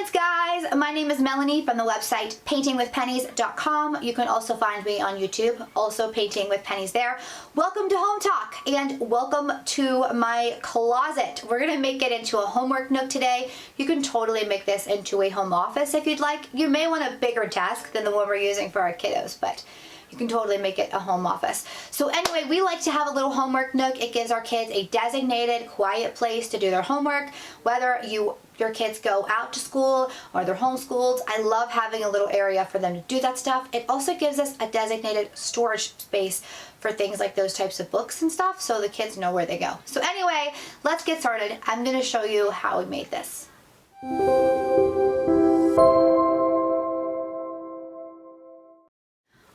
Brilliance, guys! My name is Melanie from the website paintingwithpennies.com. You can also find me on YouTube, also Painting with Pennies there. Welcome to Home Talk and welcome to my closet. We're gonna make it into a homework nook today. You can totally make this into a home office if you'd like. You may want a bigger desk than the one we're using for our kiddos, but you can totally make it a home office. So anyway, we like to have a little homework nook. It gives our kids a designated, quiet place to do their homework, whether your kids go out to school or they're homeschooled. I love having a little area for them to do that stuff. It also gives us a designated storage space for things like those types of books and stuff, so the kids know where they go. So anyway, let's get started. I'm gonna show you how we made this.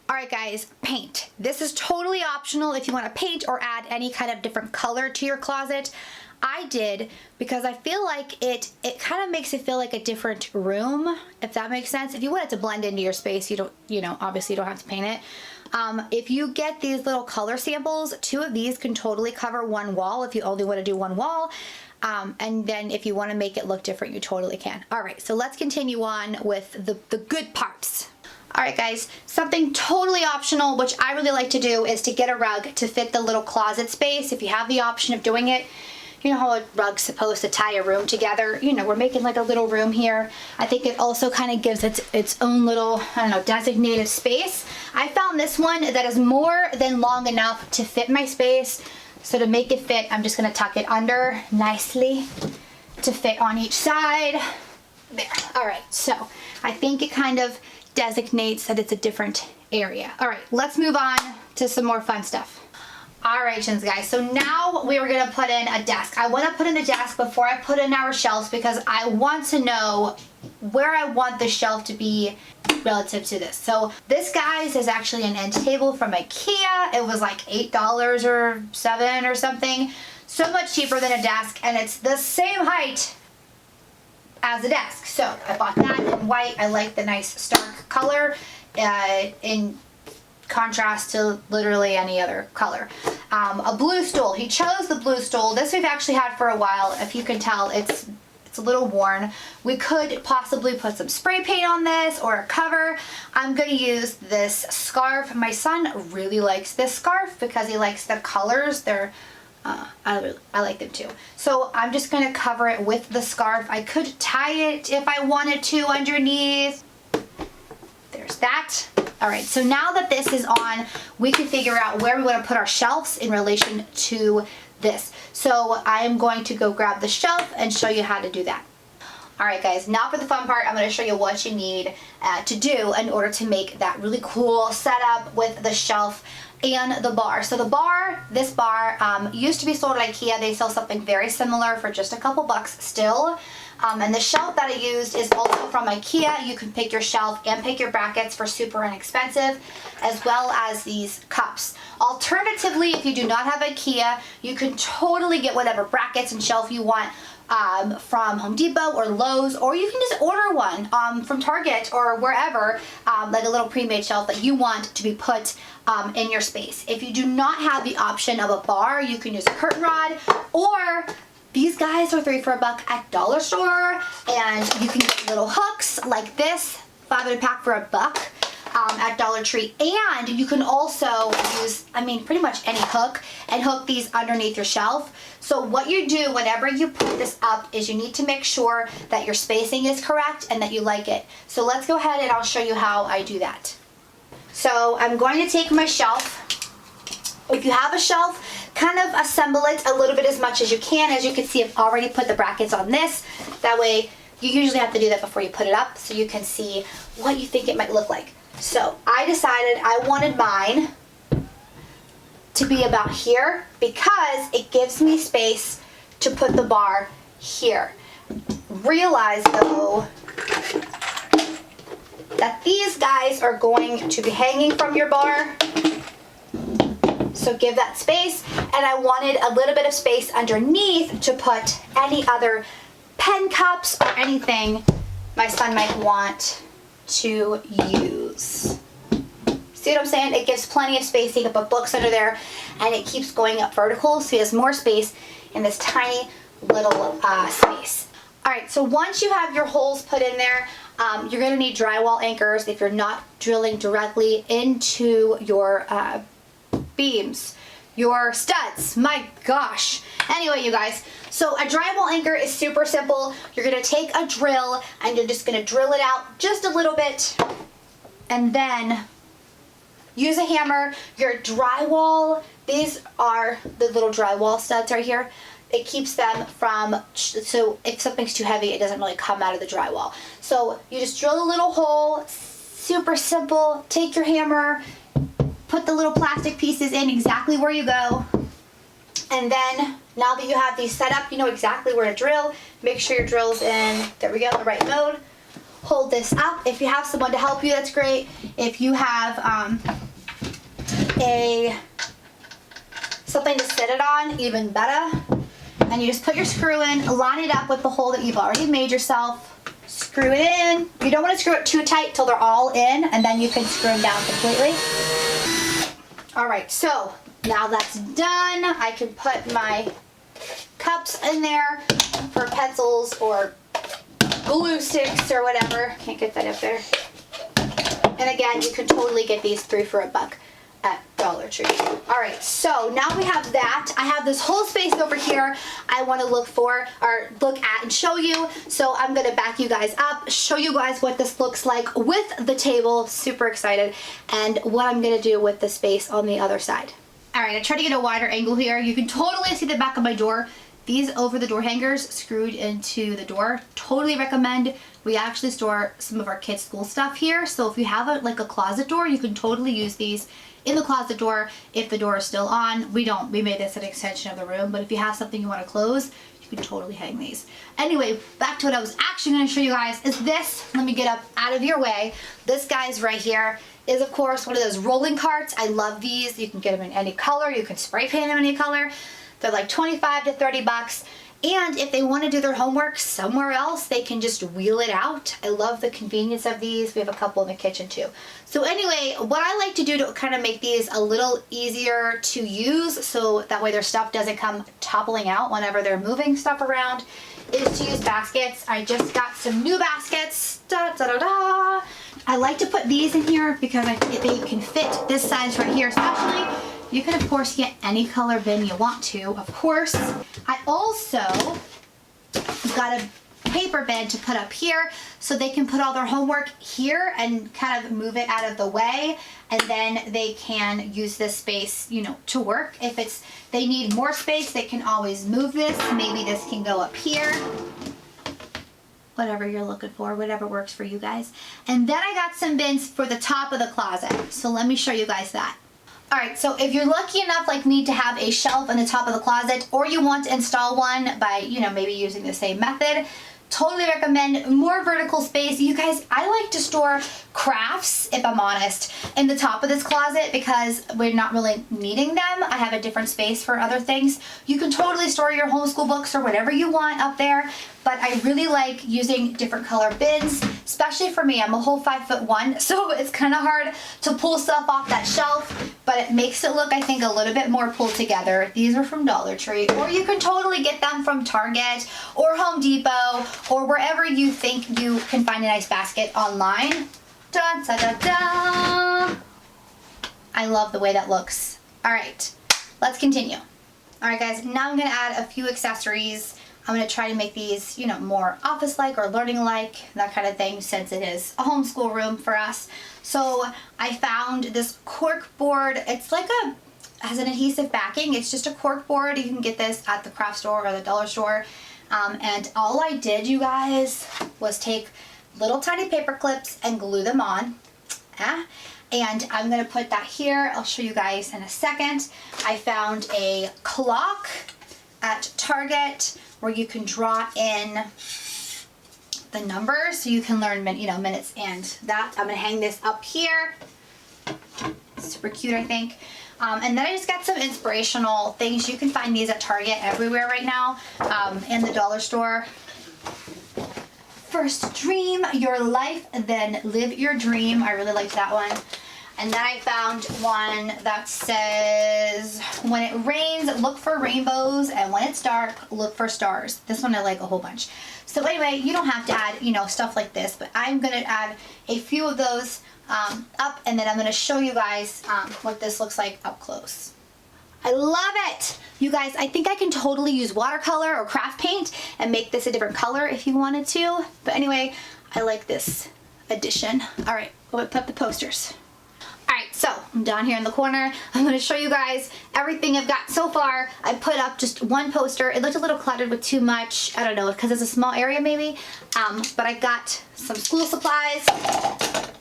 Alright guys, paint. This is totally optional if you want to paint or add any kind of different color to your closet. I did because I feel like it kind of makes it feel like a different room, if that makes sense. If you want it to blend into your space, obviously you don't have to paint it. If you get these little color samples, 2 of these can totally cover one wall if you only want to do one wall. And then if you want to make it look different, you totally can. Alright, so let's continue on with the good parts. Alright guys, something totally optional, which I really like to do, is to get a rug to fit the little closet space. If you have the option of doing it, you know how a rug's supposed to tie a room together? You know, we're making like a little room here. I think it also kind of gives its own little, I don't know, designated space. I found this one that is more than long enough to fit my space. So to make it fit, I'm just going to tuck it under nicely to fit on each side. There. Alright, so I think it kind of designates that it's a different area. Alright, let's move on to some more fun stuff. Alright, guys, so now we are going to put in a desk. I want to put in a desk before I put in our shelves because I want to know where I want the shelf to be relative to this. So this, guys, is actually an end table from IKEA. It was like $8 or $7 or something. So much cheaper than a desk, and it's the same height as a desk. So I bought that in white. I like the nice stark color in contrast to literally any other color. A blue stool. He chose the blue stool. This we've actually had for a while. If you can tell, it's a little worn. We could possibly put some spray paint on this or a cover. I'm going to use this scarf. My son really likes this scarf because he likes the colors. They're I like them too. So I'm just going to cover it with the scarf. I could tie it if I wanted to underneath. There's that. Alright, so now that this is on, we can figure out where we want to put our shelves in relation to this. So I'm going to go grab the shelf and show you how to do that. Alright guys, now for the fun part. I'm going to show you what you need to do in order to make that really cool setup with the shelf and the bar. So the bar, this bar, used to be sold at IKEA. They sell something very similar for just a couple bucks still. And the shelf that I used is also from IKEA. You can pick your shelf and pick your brackets for super inexpensive, as well as these cups. Alternatively, if you do not have IKEA, you can totally get whatever brackets and shelf you want from Home Depot or Lowe's, or you can just order one from Target or wherever, like a little pre-made shelf that you want to be put in your space. If you do not have the option of a bar, you can use a curtain rod, or these guys are 3 for a buck at Dollar Store, and you can get little hooks like this, 5 in a pack for a buck at Dollar Tree. And you can also use, pretty much any hook, and hook these underneath your shelf. So what you do whenever you put this up is you need to make sure that your spacing is correct and that you like it. So let's go ahead and I'll show you how I do that. So I'm going to take my shelf. If you have a shelf, kind of assemble it a little bit as much as you can. As you can see, I've already put the brackets on this. That way, you usually have to do that before you put it up so you can see what you think it might look like. So I decided I wanted mine to be about here because it gives me space to put the bar here. Realize though that these guys are going to be hanging from your bar. So give that space, and I wanted a little bit of space underneath to put any other pen cups or anything my son might want to use. See what I'm saying? It gives plenty of space. He can put books under there, and it keeps going up vertical, so he has more space in this tiny little space. All right, so once you have your holes put in there, you're gonna need drywall anchors if you're not drilling directly into your beams, your studs, my gosh. Anyway, you guys, so a drywall anchor is super simple. You're gonna take a drill and you're just gonna drill it out just a little bit and then use a hammer. Your drywall, these are the little drywall studs right here. It keeps them from, so if something's too heavy, it doesn't really come out of the drywall. So you just drill a little hole, super simple. Take your hammer, put the little plastic pieces in exactly where you go. And then now that you have these set up, you know exactly where to drill. Make sure your drill's in, there we go, the right mode. Hold this up. If you have someone to help you, that's great. If you have something to sit it on, even better. And you just put your screw in, line it up with the hole that you've already made yourself. Screw it in. You don't want to screw it too tight till they're all in, and then you can screw them down completely. All right, so now that's done, I can put my cups in there for pencils or glue sticks or whatever. Can't get that up there. And again, you can totally get these 3 for $1 at Dollar Tree. All right, so now we have that. I have this whole space over here I want to look at and show you. So I'm going to back you guys up, show you guys what this looks like with the table. Super excited. And what I'm going to do with the space on the other side. All right, I tried to get a wider angle here. You can totally see the back of my door. These over the door hangers screwed into the door. Totally recommend. We actually store some of our kids' school stuff here. So if you have like a closet door, you can totally use these in the closet door if the door is still on. We made this an extension of the room, but if you have something you want to close, you can totally hang these. Anyway, back to what I was actually going to show you guys is this. Let me get up out of your way. This guy's right here is of course one of those rolling carts. I love these. You can get them in any color. You can spray paint them in any color. They're like 25 to 30 bucks. And if they want to do their homework somewhere else, they can just wheel it out. I love the convenience of these. We have a couple in the kitchen too. So anyway, what I like to do to kind of make these a little easier to use, so that way their stuff doesn't come toppling out whenever they're moving stuff around, is to use baskets. I just got some new baskets. Da, da, da, da. I like to put these in here because they can fit this size right here especially. You can of course get any color bin you want to, of course. I also got a paper bin to put up here so they can put all their homework here and kind of move it out of the way, and then they can use this space, you know, to work. If they need more space, they can always move this. Maybe this can go up here. Whatever you're looking for, whatever works for you guys. And then I got some bins for the top of the closet. So let me show you guys that. All right, so if you're lucky enough like me to have a shelf in the top of the closet, or you want to install one by, you know, maybe using the same method, totally recommend more vertical space. You guys, I like to store crafts, if I'm honest, in the top of this closet because we're not really needing them. I have a different space for other things. You can totally store your homeschool books or whatever you want up there, but I really like using different color bins, especially for me. I'm a whole 5'1", so it's kind of hard to pull stuff off that shelf, but it makes it look, I think, a little bit more pulled together. These are from Dollar Tree, or you can totally get them from Target or Home Depot or wherever you think you can find a nice basket online. Da, da, da, da. I love the way that looks. All right, let's continue. All right, guys, now I'm gonna add a few accessories. I'm gonna try to make these, you know, more office-like or learning-like, that kind of thing, since it is a homeschool room for us. So I found this cork board. It's like has an adhesive backing. It's just a cork board. You can get this at the craft store or the dollar store. And all I did, you guys, was take little tiny paper clips and glue them on. And I'm gonna put that here. I'll show you guys in a second. I found a clock at Target where you can draw in the numbers so you can learn minutes and that. I'm gonna hang this up here. Super cute, I think. And then I just got some inspirational things. You can find these at Target everywhere right now, in the dollar store. First dream your life, then live your dream. I really liked that one. And then I found one that says, when it rains, look for rainbows, and when it's dark, look for stars. This one I like a whole bunch. So anyway, you don't have to add, you know, stuff like this, but I'm gonna add a few of those up, and then I'm gonna show you guys what this looks like up close. I love it! You guys, I think I can totally use watercolor or craft paint and make this a different color if you wanted to. But anyway, I like this addition. All right, we'll put up the posters. All right, so I'm down here in the corner. I'm gonna show you guys everything I've got so far. I put up just one poster. It looked a little cluttered with too much. I don't know, because it's a small area maybe. But I got some school supplies.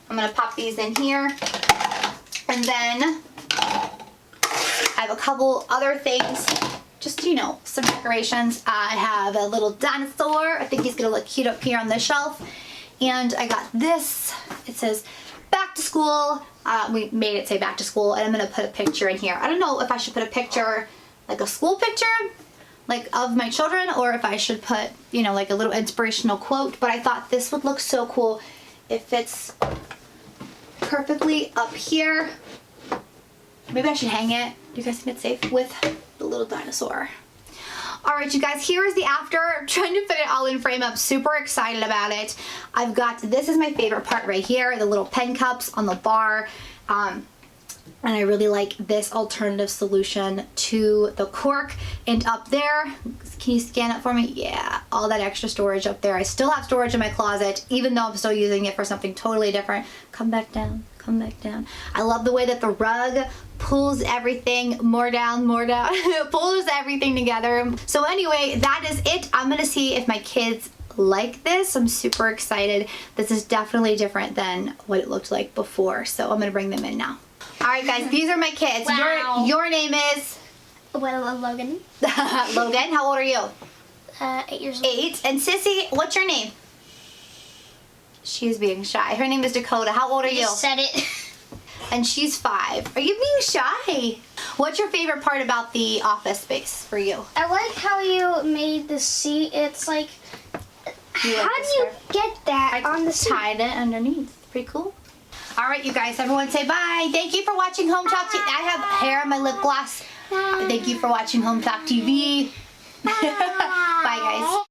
I'm gonna pop these in here. And then I have a couple other things, just, you know, some decorations. I have a little dinosaur. I think he's gonna look cute up here on the shelf. And I got this. It says back to school. We made it say back to school, and I'm gonna put a picture in here. I don't know if I should put a picture, like a school picture, like of my children, or if I should put, you know, like a little inspirational quote, but I thought this would look so cool. It fits perfectly up here. Maybe I should hang it. You guys think it's safe with the little dinosaur? All right, you guys, here is the after. I'm trying to fit it all in frame. I'm super excited about it. I've got, this is my favorite part right here, the little pen cups on the bar. And I really like this alternative solution to the cork. And up there, can you scan it for me? Yeah, all that extra storage up there. I still have storage in my closet, even though I'm still using it for something totally different. Come back down, come back down. I love the way that the rug pulls everything more down, pulls everything together. So anyway, that is it. I'm gonna see if my kids like this. I'm super excited. This is definitely different than what it looked like before. So I'm gonna bring them in now. All right, guys, these are my kids. Wow. Your name is? Well, Logan. Logan, how old are you? 8 years old. 8. And Sissy, what's your name? She's being shy. Her name is Dakota. How old are you? Just said it. And she's 5. Are you being shy? What's your favorite part about the office space for you? I like how you made the seat. It's like, how do you get that on the seat? Tied it underneath. Pretty cool. All right, you guys, everyone say bye. Thank you for watching Hometalk TV. I have hair on my lip gloss. Thank you for watching Hometalk TV. Bye, guys.